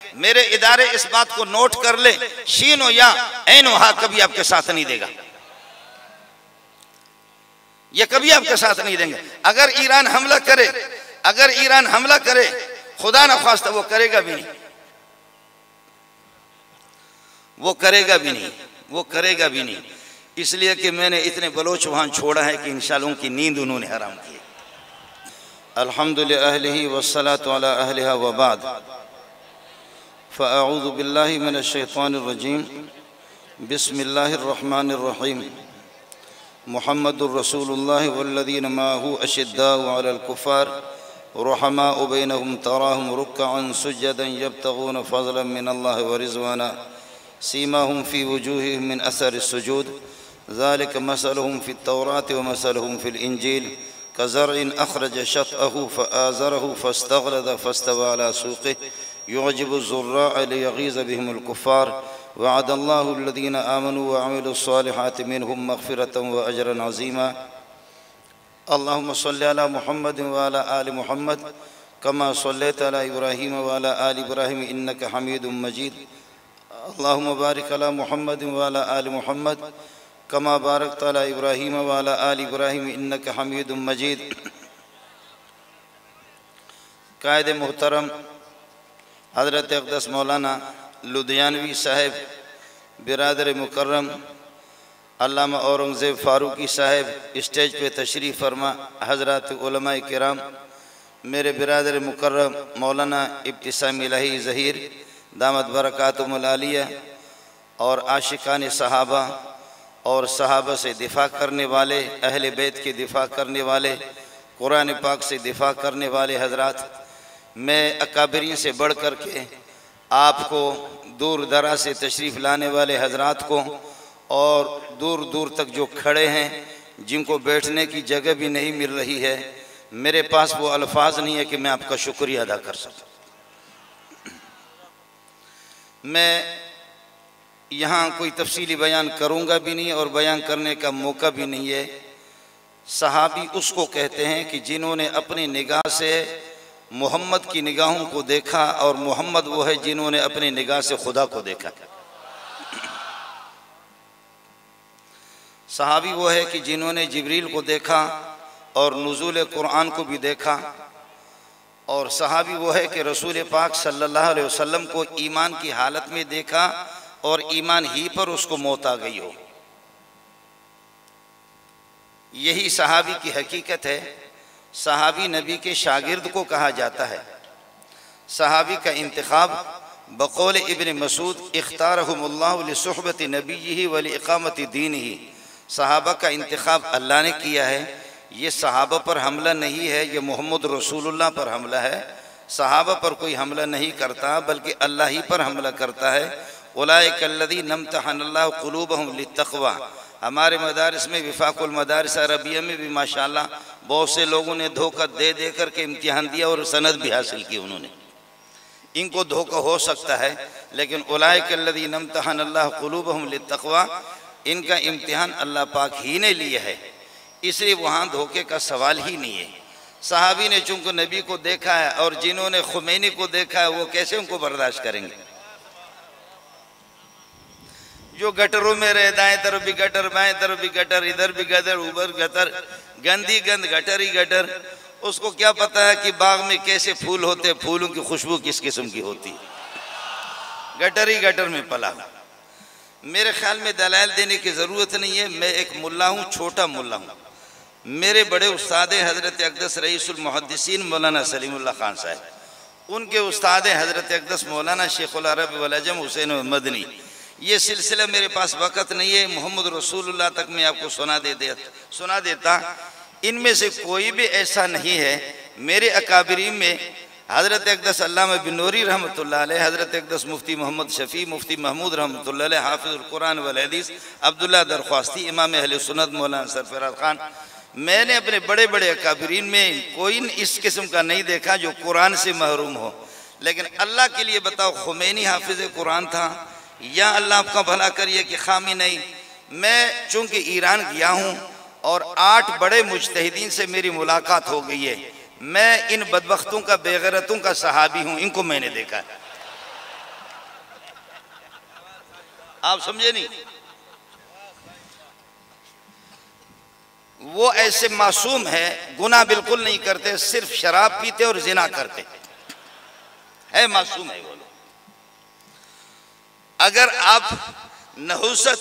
मेरे इदारे इस बात को नोट कर ले, शीनो या ऐनो हा कभी आपके साथ नहीं देगा, ये कभी आपके साथ नहीं देंगे। अगर ईरान हमला करे, अगर ईरान हमला करे, खुदा न ख्वास्ता वो करेगा भी नहीं, वो करेगा भी नहीं, वो करेगा भी नहीं। इसलिए कि मैंने इतने बलोच वहां छोड़ा है कि इंशाअल्लाह उनकी नींद उन्होंने हराम की। अल्हम्दुलिल्लाह अहलिही वस्सलातु अला अहलिहा व बाद, फ़अऊज़ु बिल्लाहि मिनश शैतानिर रजीम, बिस्मिल्लाहिर रहमानिर रहीम। मुहम्मदुर रसूलुल्लाह वल्लज़ीना माअहु अशिद्दाउ अलल कुफ़ार रुहमाउ बैनहुम तराहुम रुक्कअन सुज्जदन यब्तगून फ़ज़लन मिनल्लाहि व रिज़वाना सीमाहुम फ़ी वुजूहिहिम मिन असरिस सुजूद ज़ालिका मसलुहुम फ़ित तौरात व मसलुहुम फ़िल इंजील कज़रइन अख़रज शतअहु फ़आज़रहु फ़स्तग़लज़ फ़स्तवा अला सूक़िहि युअजिबु ज़ुर्राअ लियग़ीज़ बिहिमुल कुफ़्फ़ार वअदल्लाहु अल्लज़ीना आमनू व अमिलुस्सालिहाति मिनहुम मग़फ़िरतन व अजरन अज़ीमा। अल्लाहुम्मा सल्लि अला मुहम्मद व अला आलि मुहम्मद कमा सल्लैता अला इब्राहीम व अला आलि इब्राहीम इन्नका हमीदुम मजीद। अल्लाहुम्मा बारिक अला मुहम्मद व अला आलि मुहम्मद कमा बारकता अला इब्राहीम व अला आलि इब्राहीम इन्नका हमीदुम मजीद। कायदे मुहतरम हज़रत अक़दस मौलाना लुधियानवी साहब, बिरादर मुकर्रम अल्लामा औरंगज़ेब फ़ारूक़ी साहब, स्टेज पे तशरीफ़ फरमा, हज़रात उलमाए किराम, मेरे बिरादर मुकर्रम मौलाना इब्तिसाम इलाही ज़हीर दामत बरकातुहुमुल आलिया, और आशिकान सहाबा और सहाबा से दिफ़ा करने वाले, अहले बैत के दिफ़ा करने वाले, कुरान पाक से दिफ़ा करने वाले हज़रात, मैं अकाबरीन से बढ़ कर के आपको दूर दराज से तशरीफ़ लाने वाले हज़रात को और दूर दूर तक जो खड़े हैं, जिनको बैठने की जगह भी नहीं मिल रही है, मेरे पास वो अल्फाज नहीं है कि मैं आपका शुक्रिया अदा कर सकूं। मैं यहाँ कोई तफसीली बयान करूँगा भी नहीं और बयान करने का मौका भी नहीं है। सहाबी उसको कहते हैं कि जिन्होंने अपनी निगाह से मोहम्मद की निगाहों को देखा, और मोहम्मद वो है जिन्होंने अपनी निगाह से खुदा को देखा। सहाबी वो है कि जिन्होंने जिब्रील को देखा और नुज़ूल कुरान को भी देखा, और सहाबी वो है कि रसूल पाक सल्लल्लाहु अलैहि वसल्लम को ईमान की हालत में देखा और ईमान ही पर उसको मौत आ गई हो। यही सहाबी की हकीकत है। सहाबी नबी के शागिर्द को कहा जाता है। सहाबी का इंतखाब बकौल इब्न मसूद इख्तारहुमुल्लाहु लिसुहबति नबीही व लिइकामति दीनिही, सहाबा का इंतखाब अल्लाह ने किया है। ये सहाबा पर हमला नहीं है, ये मोहम्मद रसूलुल्लाह पर हमला है। सहाबा पर कोई हमला नहीं करता, बल्कि अल्लाह ही पर हमला करता है। उलाइकल्लज़ीना इम्तहनल्लाहु क़ुलूबहुम लित्तक़वा। हमारे मदारिस में, विफ़ाक़ुल मदारिस अरबिया में भी माशाअल्लाह बहुत से लोगों ने धोखा दे दे कर के इम्तिहान दिया और सनद भी हासिल की उन्होंने। इनको धोखा हो सकता है, लेकिन उलाइकल्लज़ीना इम्तहनल्लाहु क़ुलूबहुम लित्तक़वा, इनका इम्तिहान अल्लाह पाक ही ने लिया है, इसलिए वहाँ धोखे का सवाल ही नहीं है। सहाबी ने चूँकि नबी को देखा है, और जिन्होंने खुमैनी को देखा है वो कैसे उनको बर्दाश्त करेंगे। जो गटरों में रहे, दाएं तरफ भी गटर, बाएं तरफ भी गटर, इधर भी गटर, ऊपर गटर, गंदी गंद, गटर ही गटर। उसको क्या पता है कि बाग में कैसे फूल होते, फूलों की खुशबू किस किस्म की होती है। गटर ही गटर में पला। मेरे ख्याल में दलाइल देने की ज़रूरत नहीं है। मैं एक मुल्ला हूँ, छोटा मुल्ला हूँ। मेरे बड़े उस्ताद हज़रत अक़दस रईसुल मुहद्दिसीन मौलाना सलीमुल्लाह खान साहब, उनके उस्ताद हज़रत अक़दस मौलाना शेखुल अरब वल अजम हुसैन मदनी। ये सिलसिला मेरे पास वक़्त नहीं है, मोहम्मद रसूलुल्लाह तक मैं आपको सुना देता। इनमें से कोई भी ऐसा नहीं है। मेरे अकाबरीन में हज़रत अक़दस अल्लामा बिनूरी रहमतुल्लाह अलैह, हज़रत अक़दस मुफ्ती मोहम्मद शफ़ी, मुफ्ती महमूद रहमतुल्लाह अलैह, हाफ़िज़ुल कुरान वल हदीस अब्दुल्ला दरख्वास्ती, इमाम अहले सुन्नत मौलाना सरफराज खान। मैंने अपने बड़े बड़े अकाबरीन में कोई इस किस्म का नहीं देखा जो कुरान से महरूम हो। लेकिन अल्लाह के लिए बताओ, खुमैनी हाफिज़ कुरान था, या अल्लाह आपका भला करिए कि खामी नहीं। मैं चूँकि ईरान गया हूँ और 8 बड़े मुज्तहिदीन से मेरी मुलाकात हो गई है। मैं इन बदबख्तों का, बेगैरतों का सहाबी हूँ, इनको मैंने देखा है। आप समझे नहीं? वो ऐसे मासूम है, गुनाह बिल्कुल नहीं करते, सिर्फ शराब पीते और जिना करते है, मासूम है वो लोग। अगर आप नहुसत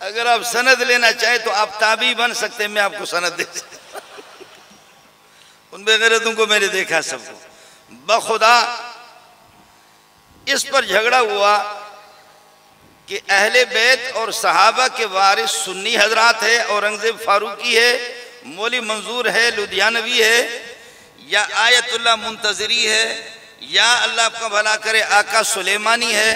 अगर आप सनद लेना चाहे तो आप ताबी बन सकते हैं, मैं आपको सनद दे सकता। उन बेगैरतों को मैंने देखा सबको। बखुदा इस पर झगड़ा हुआ कि अहले बैत और सहाबा के वारिस सुन्नी हजरात है, औरंगजेब फारूकी है, मौली मंजूर है, लुधियानवी है, या आयतुल्लाह मुंतजरी है, या अल्लाह आपका भला करे आका सुलेमानी है,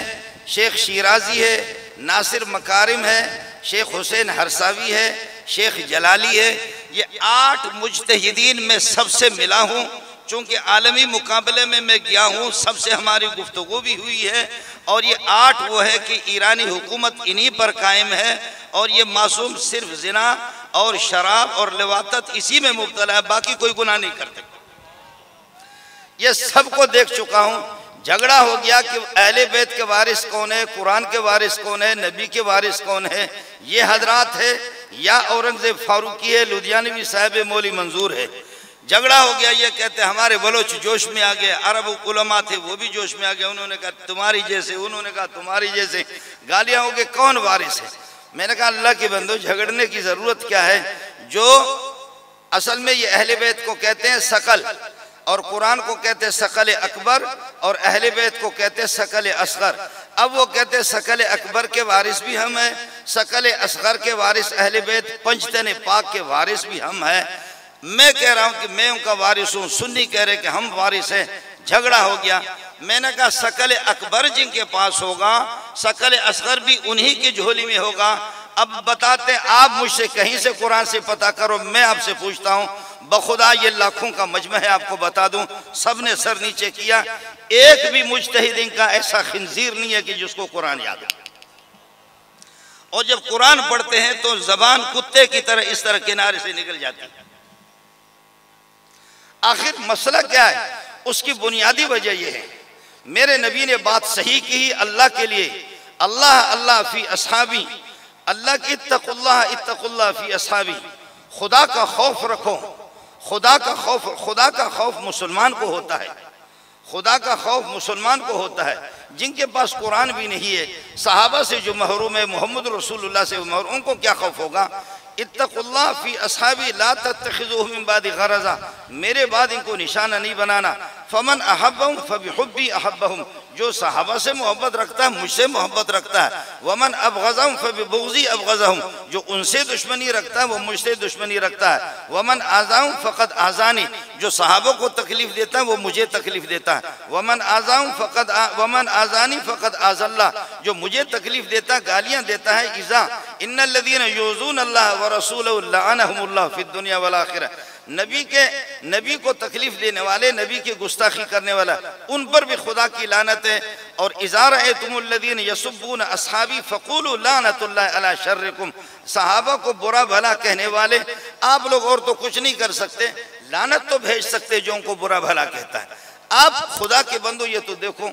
शेख शिराजी है, नासिर मकारिम है, शेख हुसैन हरसावी है, शेख जलाली है। ये 8 मुज्तहिदीन में सबसे मिला हूँ, चूँकि आलमी मुकाबले में मैं गया हूँ, सबसे हमारी गुफ्तगू भी हुई है। और ये 8 वो है कि ईरानी हुकूमत इन्हीं पर कायम है, और ये मासूम सिर्फ जिना और शराब और लिवातत इसी में मुब्तला है, बाकी कोई गुनाह नहीं करते। ये सबको देख चुका हूँ। झगड़ा हो गया कि अहले बैत के वारिस कौन है, कुरान के वारिस कौन है, नबी के वारिस कौन है, ये हजरात है या औरंगजेब फारूकी है, लुधियानवी साहब मौली मंजूर है। झगड़ा हो गया। ये कहते हमारे बलोच जोश में आ गए, अरब उलमा थे वो भी जोश में आ गए, उन्होंने कहा तुम्हारी जैसे, उन्होंने कहा तुम्हारी जैसे, गालियां हो गई, कौन वारिस है? मैंने कहा अल्लाह के बंदो, झगड़ने की जरूरत क्या है? जो असल में ये अहले बैत को कहते हैं सकल, और कुरान को कहते हैं सकल अकबर, और अहले बैत को कहते हैं सकल असगर। अब वो कहते हैं सकल अकबर के वारिस भी हम हैं, सकल असगर के वारिस अहले बैत पंजतन पाक के वारिस भी हम हैं। मैं कह रहा हूं कि मैं उनका वारिस हूं, सुन्नी कह रहे कि हम वारिस हैं। झगड़ा हो गया। मैंने कहा सकल अकबर जिनके पास होगा, सकल असगर भी उन्हीं की झोली में होगा। अब बताते आप मुझसे कहीं से कुरान से पता करो, मैं आपसे पूछता हूं, बखुदा ये लाखों का मजमा है, आपको बता दूं, सबने सर नीचे किया। एक भी मुज्तहिदीन का ऐसा खिंजीर नहीं है कि जिसको कुरान याद है। और जब कुरान पढ़ते हैं तो जबान कुत्ते की तरह इस तरह किनारे से निकल जाती है। आखिर मसला क्या है? उसकी बुनियादी वजह यह है, मेरे नबी ने बात सही की अल्लाह के लिए। अल्लाह अल्लाह फी असहाबी, अल्लाह की इत्तकुल्लाह फी असहाबी, खुदा का खौफ रखो। खुदा का खौफ मुसलमान को होता है, खुदा का खौफ मुसलमान को होता है। जिनके पास कुरान भी नहीं है, सहाबा से जो महरूम है, मोहम्मद रसूलुल्लाह से महरूम, उनको क्या खौफ होगा? इत्तकुल्लाह फी असहाबी ला तत्तखिज़ूहुम मिन बादी गरज़ा, मेरे बाद इनको निशाना नहीं बनाना। फमन अहब्बहुम फबिहुब्बी अहब्बहुम, जो सहाबा से मोहब्बत रखता है मुझसे मोहब्बत रखता है। वमन अबग़ज़हुम फबिबुग़ज़ी अबग़ज़हुम, जो उनसे दुश्मनी रखता है वो मुझसे दुश्मनी रखता है। वमन आज़ाहुम फ़क़द आज़ानी, जो सहाबों को तकलीफ देता है वो मुझे तकलीफ देता है। वमन आज़ानी फ़क़द आज़ल्लाह, जो मुझे तकलीफ देता है, गालियाँ देता है, इज़ा इन्नल्लज़ीना युज़ून अल्लाह व रसूलहु लअनहुमुल्लाह फ़िद दुनिया वल आखिरह, नबी को तकलीफ देने वाले, नबी की गुस्ताखी करने वाला, उन पर भी खुदा की लानत है। और इज़ा रअयतुमुल्लज़ीन यसुब्बून अस्हाबी फ़क़ूलू लानतुल्लाहि अला शर्रिकुम, सहाबा को बुरा भला कहने वाले आप लोग और तो कुछ नहीं कर सकते, लानत तो भेज सकते जो उनको बुरा भला कहता है। आप खुदा के बंदो ये तो देखो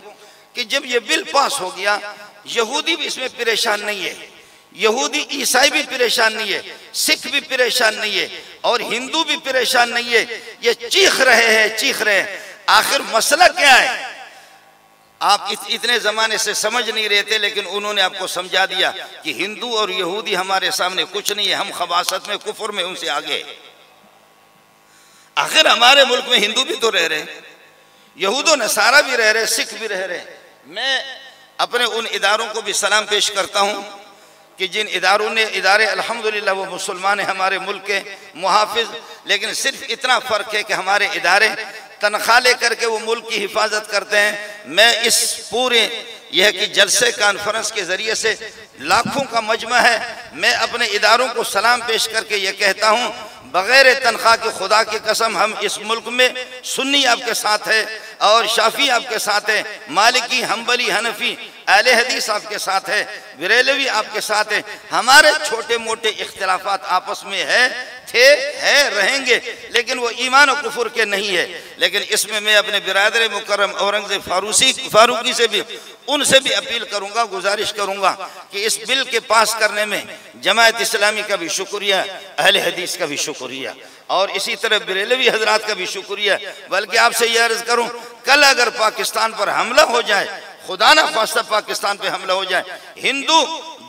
कि जब ये बिल पास हो गया, यहूदी भी इसमें परेशान नहीं है, यहूदी ईसाई भी परेशान नहीं है, सिख भी परेशान नहीं है, और हिंदू भी परेशान नहीं है। ये चीख रहे हैं। आखिर मसला क्या है? आप इतने जमाने से समझ नहीं रहे थे, लेकिन उन्होंने आपको समझा दिया कि हिंदू और यहूदी हमारे सामने कुछ नहीं है, हम खबासत में, कुफर में उनसे आगे। आखिर हमारे मुल्क में हिंदू भी तो रह रहे, यहूदो नसारा भी रह रहे, सिख भी रह रहे। मैं अपने उन इदारों को भी सलाम पेश करता हूँ कि जिन इदारे अल्हम्दुलिल्लाह वो मुसलमान हैं, हमारे मुल्क के मुहाफिज। लेकिन सिर्फ इतना फ़र्क है कि हमारे इदारे तनख्वाह लेकर के वो मुल्क की हिफाजत करते हैं। मैं इस पूरे यह कि जलसे कॉन्फ्रेंस के ज़रिए से लाखों का मजमा है, मैं अपने इदारों को सलाम पेश करके ये कहता हूँ, बग़ैर तनख्वाह के खुदा की कसम हम इस मुल्क में सुन्नी आपके साथ है, और शाफी आपके साथ है, मालिकी, हम्बली, हनफी, अहले हदीस आपके साथ है, बरेलवी आपके साथ है। हमारे छोटे मोटे इख्तिलाफात आपस में है, थे, है, रहेंगे, लेकिन वो ईमान और कुफर के नहीं है। लेकिन इसमें मैं अपने बिरादर मुकर्रम औरंगजेब फारूकी से भी, उनसे भी अपील करूंगा, गुजारिश करूंगा कि इस बिल के पास करने में जमात इस्लामी का भी शुक्रिया, अहले हदीस का भी शुक्रिया, और इसी तरह बरेलवी हजरात का भी शुक्रिया। बल्कि आपसे यह अर्ज करूं, कल अगर पाकिस्तान पर हमला हो जाए, खुदा ना खास्ता पाकिस्तान पे हमला हो जाए, हिंदू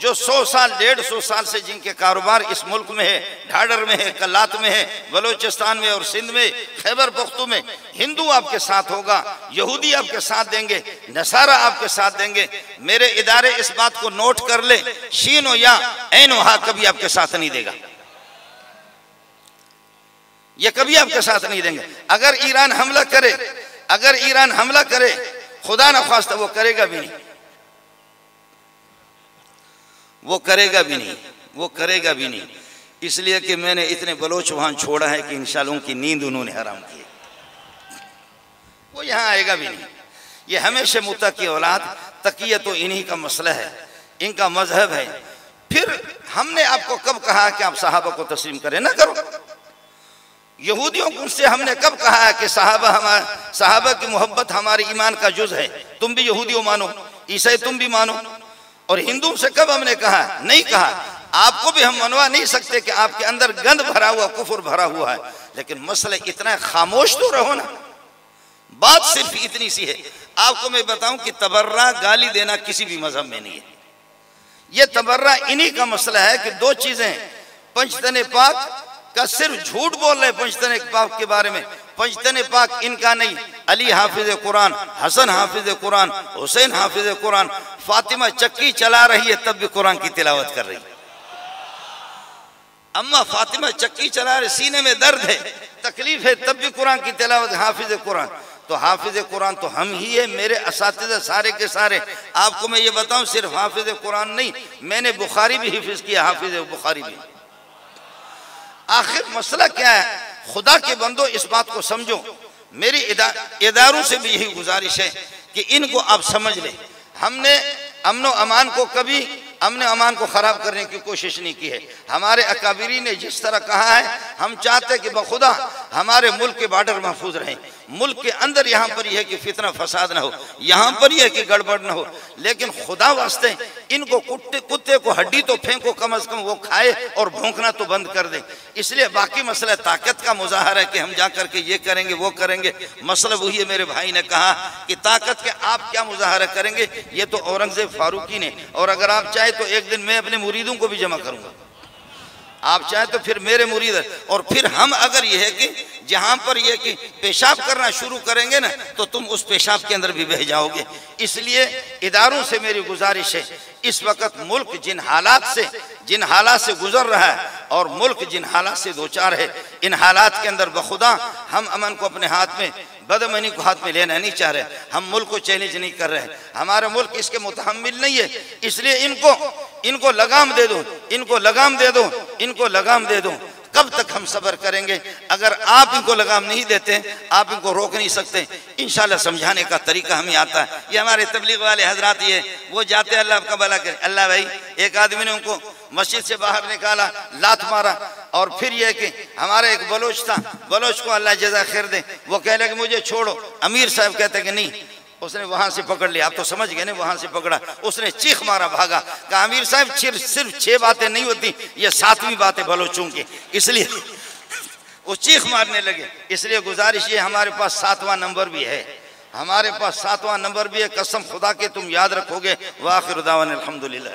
जो 100 साल 150 साल से जिनके कारोबार इस मुल्क में है, ढाडर में है, कल्लात में है, बलोचिस्तान में और सिंध में, खैबर पख्तू में, हिंदू आपके साथ होगा, यहूदी आपके साथ देंगे, नसारा आपके साथ देंगे। मेरे इदारे इस बात को नोट कर ले, शीनो या ऐनो हा कभी आपके साथ नहीं देगा, ये कभी आपके साथ नहीं देंगे। अगर ईरान हमला करे, अगर ईरान हमला करे, खुदा न खास्ता वो करेगा भी नहीं, वो करेगा भी नहीं, वो करेगा भी नहीं। इसलिए कि मैंने इतने बलोच वहां छोड़ा है कि इंशाअल्लाह उनकी नींद उन्होंने हराम की है, वो यहां आएगा भी नहीं। ये हमेशा मुत्तकी औलाद, तकिया तो इन्हीं का मसला है, इनका मजहब है। फिर हमने आपको कब कहा कि आप सहाबा को तस्लीम करें? ना करो। यहूदियों को से हमने कब कहा है कि सहाबा की मोहब्बत हमारे ईमान का जुज है, तुम भी यहूदियों मानो, ईसाई तुम भी मानो। और हिंदू से कब हमने कहा? नहीं कहा। आपको भी हम मनवा नहीं सकते कि आपके अंदर गंद भरा हुआ, कुफर भरा हुआ है, लेकिन मसला इतना, खामोश तो रहो ना। बात सिर्फ इतनी सी है। आपको मैं बताऊं कि तबर्रा, गाली देना किसी भी मजहब में नहीं है। यह तबर्रा इन्हीं का मसला है कि दो चीजें, पंचतन पाक का सिर्फ झूठ बोल रहे पंचतन पाक के बारे में। पंचतन पाक इनका नहीं, अली हाफिज कुरान, हसन हाफिज कुरान, हुसैन हाफिज कुरान, फातिमा चक्की चला रही है तब भी कुरान की तिलावत कर रही है। अम्मा फातिमा चक्की चला रही, सीने में दर्द है, तकलीफ है, तब भी कुरान की तिलावत, हाफिज कुरान। तो हाफिज कुरान तो हम ही है, मेरे असातिज़ा सारे के सारे। आपको मैं ये बताऊं, सिर्फ हाफिज कुरान नहीं, मैंने बुखारी भी हिफ्ज किया, हाफिज बुखारी भी। आखिर मसला क्या है? खुदा के बंदो इस बात को समझो। मेरी इदारों से भी यही गुजारिश है कि इनको आप समझ लें। हमने अमन अमान को कभी अमन अमान को खराब करने की कोशिश नहीं की है। हमारे अकाबिरी ने जिस तरह कहा है, हम चाहते कि बखुदा हमारे मुल्क के बॉर्डर महफूज रहें। मुल्क के अंदर यहाँ पर यह है कि फितना फसाद ना हो, यहाँ पर यह है कि गड़बड़ ना हो। लेकिन खुदा वास्ते इनको कुत्ते को हड्डी तो फेंको, कम अज कम वो खाए और भौंकना तो बंद कर दे। इसलिए बाकी मसला ताकत का मुजाहरा है कि हम जा करके ये करेंगे वो करेंगे। मसला वही है, मेरे भाई ने कहा कि ताकत के आप क्या मुजाहरा करेंगे, ये तो औरंगजेब फारूकी ने। और अगर आप चाहे तो एक दिन मैं अपने मुरीदों को भी जमा करूंगा, आप चाहे तो फिर मेरे मुरीद। और फिर हम अगर यह है कि जहां पर यह कि पेशाब करना शुरू करेंगे ना, तो तुम उस पेशाब के अंदर भी बह जाओगे। इसलिए इदारों से मेरी गुजारिश है, इस वक्त मुल्क जिन हालात से गुजर रहा है और मुल्क जिन हालात से दो चार है, इन हालात के अंदर बखुदा हम अमन को अपने हाथ में, बदअमनी को हाथ में लेना नहीं चाह रहे। हम मुल्क को चैलेंज नहीं कर रहे, हमारा मुल्क इसके मुतहम्मिल नहीं है। इसलिए इनको लगाम दे दो, इनको लगाम दे दो, इनको लगाम दे दो। कब तक हम सब्र करेंगे? अगर आप इनको लगाम नहीं देते, आप इनको रोक नहीं सकते। इंशाल्लाह समझाने का तरीका हमें आता है। ये हमारे तबलीग वाले हजरात, ये वो जाते हैं, अल्लाह आपका भला करे। अल्लाह भाई, एक आदमी ने उनको मस्जिद से बाहर निकाला, लात मारा, और फिर यह कि हमारा एक बलोच था, बलोच को अल्लाह जज़ा खैर दे, वो कह लगे मुझे छोड़ो। अमीर साहब कहते कि नहीं, उसने वहां से पकड़ लिया। आप तो समझ गए ना, वहां से पकड़ा, उसने चीख मारा, भागा। कहा अमीर साहब सिर्फ 6 बातें नहीं होती, ये 7वीं बातें बलोचों की, इसलिए वो चीख मारने लगे। इसलिए गुजारिश ये, हमारे पास 7वां नंबर भी है, हमारे पास 7वां नंबर भी है। कसम खुदा के तुम याद रखोगे। वाखिर दावाना अल्हम्दुलिल्लाह।